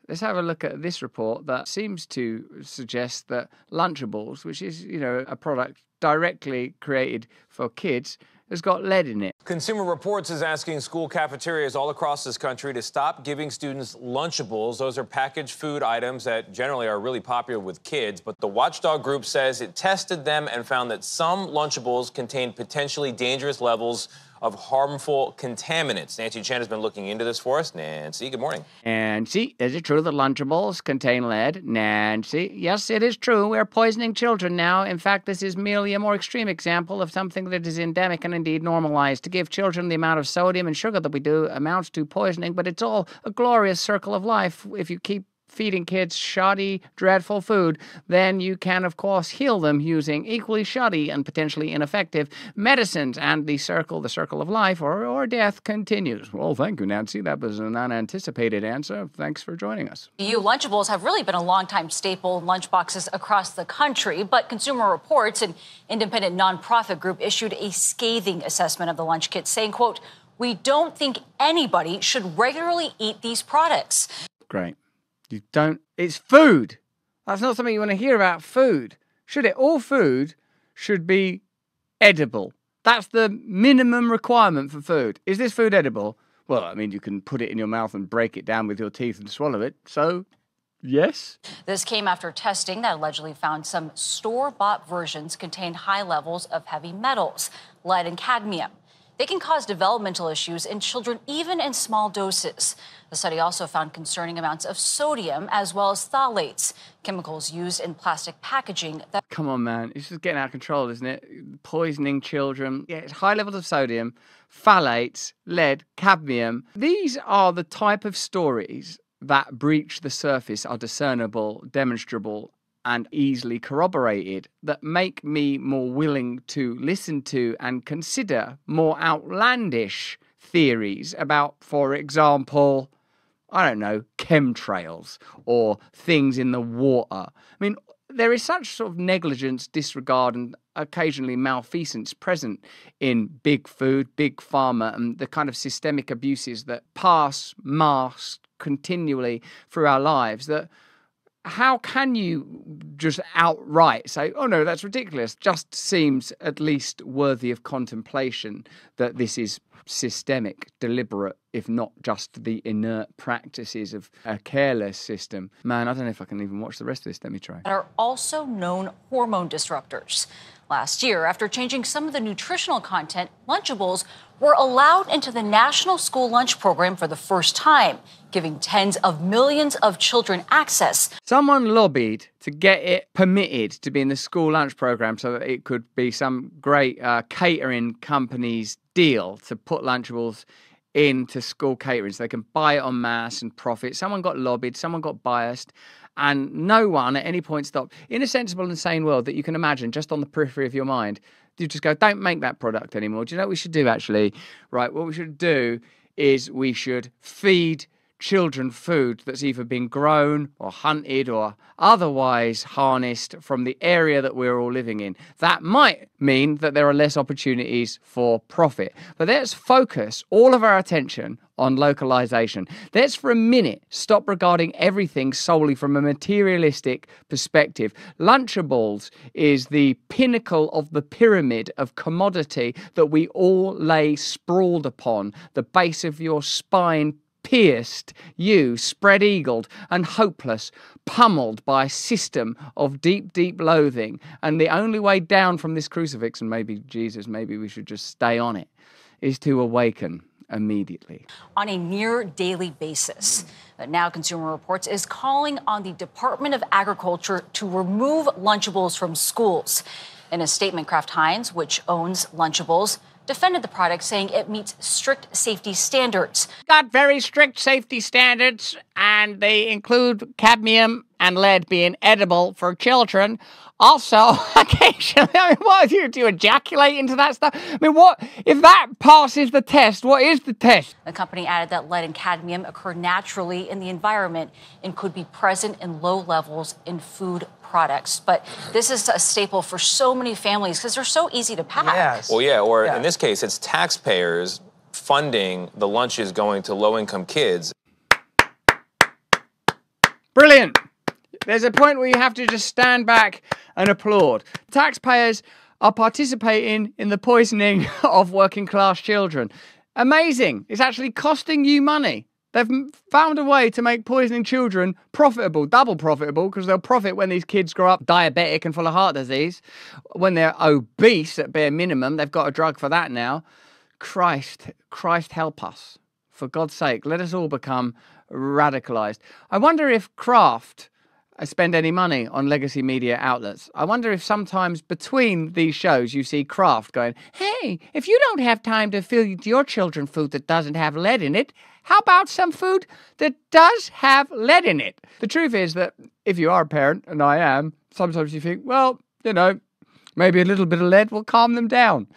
let's have a look at this report that seems to suggest that Lunchables, which is, a product directly created for kids, has got lead in it. Consumer Reports is asking school cafeterias all across this country to stop giving students Lunchables. Those are packaged food items that generally are really popular with kids, but the watchdog group says it tested them and found that some Lunchables contain potentially dangerous levels of harmful contaminants. Nancy Chen has been looking into this for us. Nancy, good morning. Nancy, is it true that Lunchables contain lead? Nancy, yes, it is true. We're poisoning children now. In fact, this is merely a more extreme example of something that is endemic and indeed normalized. To give children the amount of sodium and sugar that we do amounts to poisoning, but it's all a glorious circle of life. If you keep feeding kids shoddy, dreadful food, then you can, of course, heal them using equally shoddy and potentially ineffective medicines, and the circle of life or death continues. Well, thank you, Nancy. That was an unanticipated answer. Thanks for joining us. Lunchables have really been a longtime staple in lunchboxes across the country, but Consumer Reports, an independent nonprofit group, issued a scathing assessment of the lunch kit, saying, quote, "We don't think anybody should regularly eat these products." Great. You don't. It's food. That's not something you want to hear about. Food. Should it? All food should be edible. That's the minimum requirement for food. Is this food edible? Well, I mean, you can put it in your mouth and break it down with your teeth and swallow it. So, yes. This came after testing that allegedly found some store-bought versions contained high levels of heavy metals, lead and cadmium. They can cause developmental issues in children, even in small doses. The study also found concerning amounts of sodium as well as phthalates, chemicals used in plastic packaging. Come on, man. It's just getting out of control, isn't it? Poisoning children. Yeah, it's high levels of sodium, phthalates, lead, cadmium. These are the type of stories that breach the surface, are discernible, demonstrable, and easily corroborated, that make me more willing to listen to and consider more outlandish theories about, for example, I don't know, chemtrails or things in the water. I mean, there is such sort of negligence, disregard, and occasionally malfeasance present in big food, big pharma, and the kind of systemic abuses that pass masked continually through our lives, that how can you just outright say, oh no, that's ridiculous? Just seems at least worthy of contemplation that this is systemic, deliberate, if not just the inert practices of a careless system. Man, I don't know if I can even watch the rest of this. Let me try. Are also known hormone disruptors. Last year, after changing some of the nutritional content, Lunchables were allowed into the National School Lunch Program for the first time, giving tens of millions of children access. Someone lobbied to get it permitted to be in the school lunch program so that it could be some great catering company's deal to put Lunchables into school catering so they can buy it en masse and profit. Someone got lobbied, someone got biased, and no one at any point stopped. In a sensible and sane world that you can imagine, just on the periphery of your mind, you just go, don't make that product anymore. Do you know what we should do, actually? Right, what we should do is we should feed children food that's either been grown or hunted or otherwise harnessed from the area that we're all living in. That might mean that there are less opportunities for profit. But let's focus all of our attention on localization. Let's for a minute stop regarding everything solely from a materialistic perspective. Lunchables is the pinnacle of the pyramid of commodity that we all lay sprawled upon, the base of your spine pierced, you spread-eagled and hopeless, pummeled by a system of deep, deep loathing. And the only way down from this crucifix, and maybe Jesus, maybe we should just stay on it, is to awaken immediately. On a near daily basis. But now Consumer Reports is calling on the Department of Agriculture to remove Lunchables from schools. In a statement, Kraft Heinz, which owns Lunchables, defended the product, saying it meets strict safety standards. Got very strict safety standards, and they include cadmium and lead being edible for children. Also, occasionally, I mean, what do you ejaculate into that stuff? I mean, what if that passes the test? What is the test? The company added that lead and cadmium occur naturally in the environment and could be present in low levels in food products. But this is a staple for so many families because they're so easy to pack. Yes. Well, yeah, or in this case, it's taxpayers funding the lunches going to low-income kids. Brilliant. There's a point where you have to just stand back and applaud. Taxpayers are participating in the poisoning of working class children. Amazing. It's actually costing you money. They've found a way to make poisoning children profitable, double profitable, because they'll profit when these kids grow up diabetic and full of heart disease. When they're obese at bare minimum, they've got a drug for that now. Christ help us. For God's sake, let us all become radicalised. I wonder if Kraft spend any money on legacy media outlets. I wonder if sometimes between these shows you see Kraft going, hey, if you don't have time to feed your children food that doesn't have lead in it, how about some food that does have lead in it? The truth is that if you are a parent, and I am, sometimes you think, well, you know, maybe a little bit of lead will calm them down.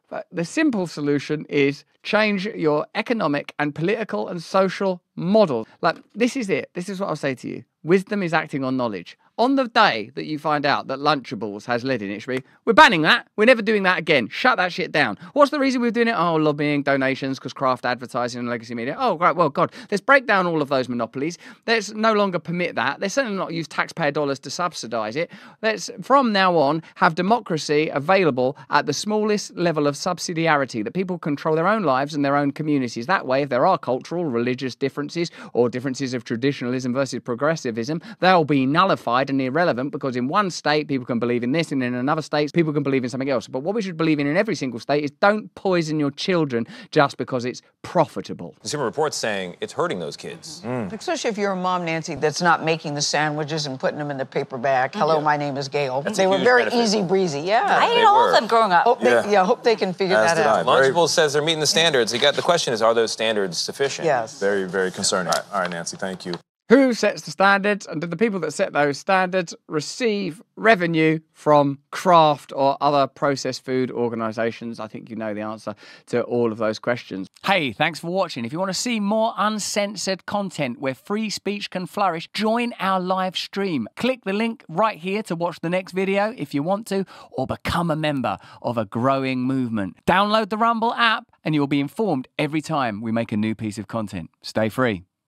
But the simple solution is change your economic and political and social model. Like, this is it. This is what I'll say to you. Wisdom is acting on knowledge. On the day that you find out that Lunchables has lead in it, we're banning that. We're never doing that again. Shut that shit down. What's the reason we're doing it? Oh, lobbying, donations, because Kraft advertising and legacy media. Oh, right. Well, God, let's break down all of those monopolies. Let's no longer permit that. Let's certainly not use taxpayer dollars to subsidise it. Let's, from now on, have democracy available at the smallest level of subsidiarity, that people control their own lives and their own communities. That way, if there are cultural, religious differences or differences of traditionalism versus progressivism, they'll be nullified and irrelevant, because in one state people can believe in this and in another state people can believe in something else. But what we should believe in every single state is don't poison your children just because it's profitable. Consumer Reports saying it's hurting those kids. Especially if you're a mom, Nancy, that's not making the sandwiches and putting them in the paper bag. Hello, my name is Gail. They were very easy breezy. Yeah, I ate all of them growing up. Hope they can figure that out. Lunchables says they're meeting the standards. The question is, are those standards sufficient? Yes. Very, very concerning. All right, Nancy, thank you. Who sets the standards, and do the people that set those standards receive revenue from Kraft or other processed food organisations? I think you know the answer to all of those questions. Hey, thanks for watching. If you want to see more uncensored content where free speech can flourish, join our live stream. Click the link right here to watch the next video if you want to, or become a member of a growing movement. Download the Rumble app and you'll be informed every time we make a new piece of content. Stay free.